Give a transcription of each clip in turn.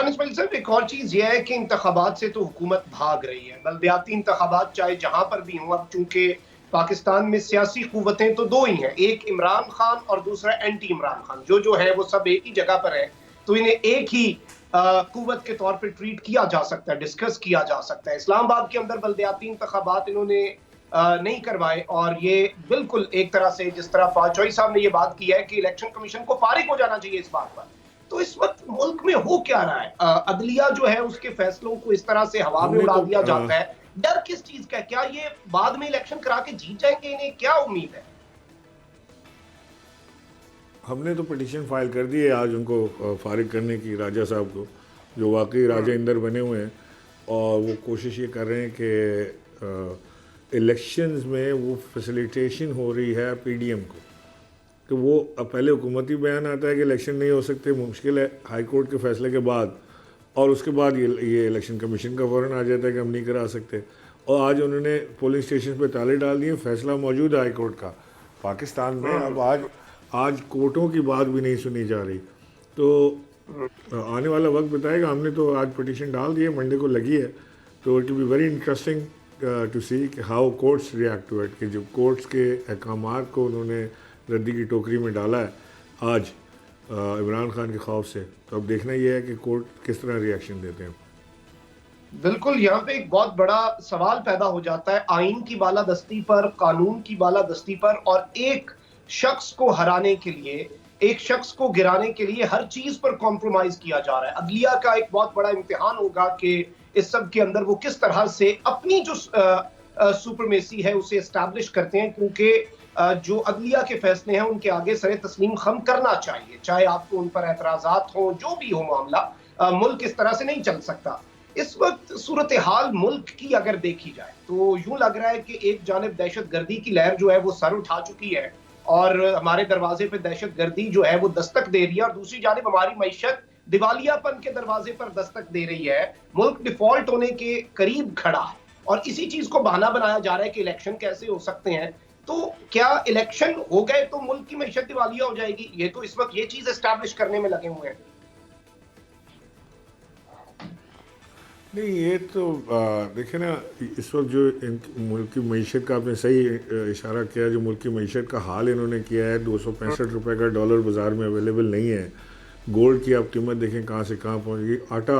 ईशान इस्माइल साहब, एक और चीज़ ये है कि इंतखाबात से तो हुकूमत भाग रही है, बल्दियाती इंतखाबात चाहे जहाँ पर भी हों। अब चूंकि पाकिस्तान में सियासी कुव्वतें तो दो ही हैं, एक इमरान खान और दूसरा एंटी इमरान खान, जो है वो सब एक ही जगह पर है, तो इन्हें एक ही कुव्वत के तौर पर ट्रीट किया जा सकता है, डिस्कस किया जा सकता है। इस्लामाबाद के अंदर बल्दियाती इंतखाबात इन्होंने नहीं करवाए, और ये बिल्कुल एक तरह से जिस तरह फाचौई साहब ने ये बात की है कि इलेक्शन कमीशन को फारिग हो जाना चाहिए इस बात पर। तो इस वक्त मुल्क में हो क्या रहा है? अदलिया जो है उसके फैसलों को इस तरह से हवा में उड़ा दिया जाता है। डर किस चीज का? क्या ये बाद में इलेक्शन करा के जीत जाएंगे? इन्हें क्या उम्मीद है? हमने तो पिटीशन फाइल कर दी है आज उनको फारिग करने की, राजा साहब को, जो वाकई राजा इंदर बने हुए हैं, और वो कोशिश ये कर रहे हैं कि इलेक्शंस में वो फैसिलिटेशन हो रही है पीडीएम को, कि वो पहले हुकूमती बयान आता है कि इलेक्शन नहीं हो सकते, मुश्किल है हाई कोर्ट के फैसले के बाद, और उसके बाद ये इलेक्शन कमीशन का फ़ौरन आ जाता है कि हम नहीं करा सकते। और आज उन्होंने पोलिंग स्टेशन पे ताले डाल दिए, फैसला मौजूद है हाई कोर्ट का पाकिस्तान में। अब आज कोर्टों की बात भी नहीं सुनी जा रही, तो आने वाला वक्त बताएगा। हमने तो आज पिटीशन डाल दी है, मंडे को लगी है, तो it will be very interesting to see कि how courts react to it, कि जो कोर्ट्स के अहकामात को उन्होंने रद्दी की टोकरी में डाला है आज इमरान खान के खौफ से, तो अब देखना यह है कि कोर्ट किस तरह रिएक्शन देते हैं। बिल्कुल, यहाँ पे एक बहुत बड़ा सवाल पैदा हो जाता है आइन की बालादस्ती पर, कानून की बालादस्ती पर, और एक शख्स को हराने के लिए, एक शख्स को गिराने के लिए हर चीज पर कॉम्प्रोमाइज किया जा रहा है। अदलिया का एक बहुत बड़ा इम्तिहान होगा कि इस सब के अंदर वो किस तरह से अपनी जो सुपरमेसी है उसे एस्टैब्लिश करते हैं, क्योंकि जो अदलिया के फैसले हैं उनके आगे सरे तस्लीम खम करना चाहिए, चाहे आपको उन पर एतराजात हों, जो भी हो मामला। मुल्क इस तरह से नहीं चल सकता। इस वक्त सूरत हाल मुल्क की अगर देखी जाए तो यूं लग रहा है कि एक जानिब दहशत गर्दी की लहर जो है वो सर उठा चुकी है, और हमारे दरवाजे पे दहशत गर्दी जो है वो दस्तक दे रही है, और दूसरी जानिब हमारी मईशत दिवालियापन के दरवाजे पर दस्तक दे रही है। मुल्क डिफॉल्ट होने के करीब खड़ा है, और इसी चीज को बहाना बनाया जा रहा है कि इलेक्शन कैसे हो सकते हैं। तो क्या इलेक्शन हो गए तो मुल्क की मईशत दिवालिया हो जाएगी? ये तो इस वक्त ये चीज एस्टैब्लिश करने में लगे हुए हैं। नहीं, ये तो देखे ना, इस वक्त जो मुल्क की मईशत का आपने सही इशारा किया, जो मुल्क की मईशत का हाल इन्होंने किया है, 265 रुपये का डॉलर बाज़ार में अवेलेबल नहीं है। गोल्ड की आप कीमत देखें कहाँ से कहाँ पहुँच गई। आटा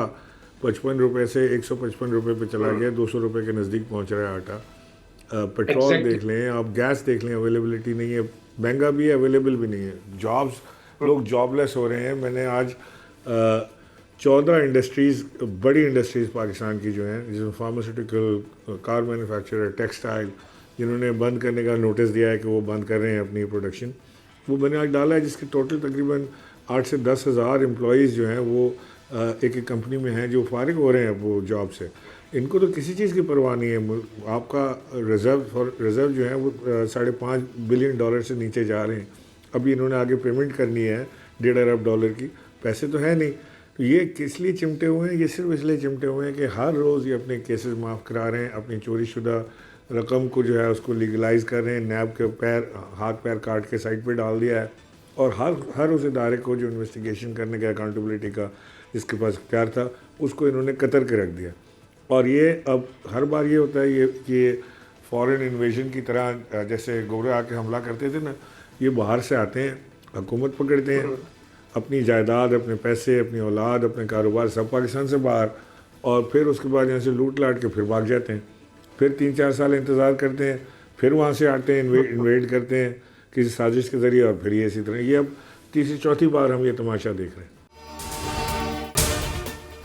55 रुपये से 155 रुपये पे चला गया, 200 रुपये के नज़दीक पहुँच रहा है आटा। पेट्रोल देख लें आप, गैस देख लें, अवेलेबिलिटी नहीं है, महंगा भी है, अवेलेबल भी नहीं है। जॉब्स, लोग जॉबलेस हो रहे हैं। मैंने आज 14 इंडस्ट्रीज़, बड़ी इंडस्ट्रीज़ पाकिस्तान की जो हैं, जिसमें फार्मास्यूटिकल, कार मैन्युफैक्चरर, टेक्सटाइल, जिन्होंने बंद करने का नोटिस दिया है कि वो बंद कर रहे हैं अपनी प्रोडक्शन, वो मैंने आज डाला है, जिसकी टोटल तकरीबन 8 से 10 हज़ार एम्प्लॉइज़ जो हैं वो एक कंपनी में हैं, जो फारिग हो रहे हैं वो जॉब से। इनको तो किसी चीज़ की परवाह नहीं है। आपका रिज़र्व जो है वो $5.5 बिलियन से नीचे जा रहे हैं। अभी इन्होंने आगे पेमेंट करनी है $1.5 अरब की, पैसे तो है नहीं। तो ये किस लिए चिमटे हुए हैं? ये सिर्फ इसलिए चिमटे हुए हैं कि हर रोज़ ये अपने केसेस माफ़ करा रहे हैं, अपनी चोरी शुदा रकम को जो है उसको लीगलाइज कर रहे हैं। नैब के हाथ पैर काट के साइड पे डाल दिया है, और हर उस इदारे को जो इन्वेस्टिगेशन करने का, अकाउंटेबिलिटी का जिसके पास इख्तियार था, उसको इन्होंने कतर के रख दिया। और ये अब हर बार ये होता है, ये फॉरेन इन्वेजन की तरह, जैसे गोरे आके हमला करते थे ना, ये बाहर से आते हैं, हुकूमत पकड़ते हैं, अपनी जायदाद, अपने पैसे, अपनी औलाद, अपने कारोबार सब पाकिस्तान से बाहर, और फिर उसके बाद यहाँ से लूट लाट के फिर भाग जाते हैं। फिर 3-4 साल इंतज़ार करते हैं, फिर वहाँ से आते हैं, इन्वेड करते हैं किसी साजिश के ज़रिए, और फिर ये इसी तरह। ये अब तीसरी चौथी बार हम ये तमाशा देख रहे हैं।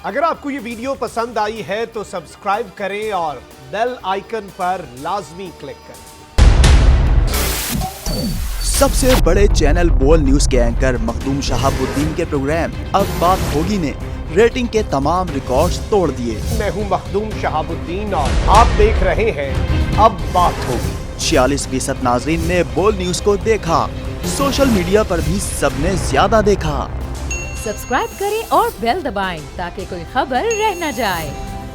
अगर आपको ये वीडियो पसंद आई है तो सब्सक्राइब करें और बेल आइकन पर लाजमी क्लिक करें। सबसे बड़े चैनल बोल न्यूज के एंकर मखदूम शहाबुद्दीन के प्रोग्राम अब बात होगी ने रेटिंग के तमाम रिकॉर्ड्स तोड़ दिए। मैं हूं मखदूम शहाबुद्दीन और आप देख रहे हैं अब बात होगी। 46% नाजरीन ने बोल न्यूज को देखा, सोशल मीडिया पर भी सबने ज्यादा देखा। सब्सक्राइब करें और बेल दबाएं ताकि कोई खबर रह न जाए।